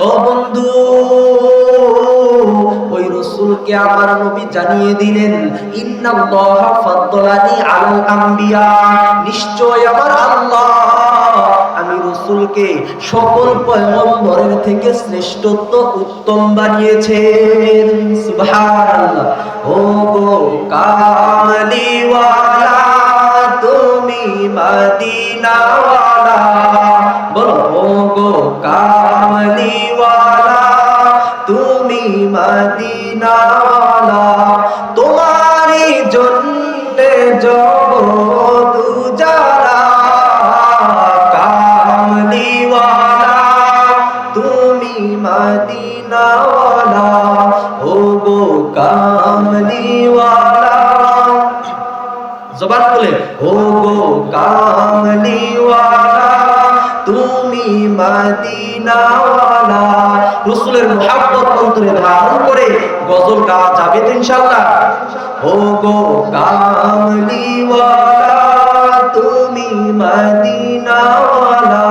ও বন্ধু, ওই রাসূলকে আমার নবী জানিয়ে দিলেন, ইন্নাল্লাহা ফাদ্দালানি আলাল আম্বিয়া, নিশ্চয় আমার আল্লাহ আমি রাসূলকে সকল পয়গম্বরের থেকে শ্রেষ্ঠত্ব উত্তম বানিয়েছেন। সুবহানাল্লাহ। ও গো কামলিওয়ালা তুমি মদিনাওয়ালা, বলো ও গো কামলিওয়ালা তুমি মদিনাওয়ালা, তোমারই জন্যে জগৎ উজাড়া, কামলিওয়ালা তুমি মদিনাওয়ালা, ও গো কামলিওয়ালা, জবান খুলে ও গো কামলিওয়ালা তুমি মদিনাওয়ালা। রাসূলের মুহাব্বত অন্তরে ধারণ করে গজল গাওয়া যাবে তো ইনশাআল্লাহ। ও গো কামলিওয়ালা তুমি মদিনাওয়ালা,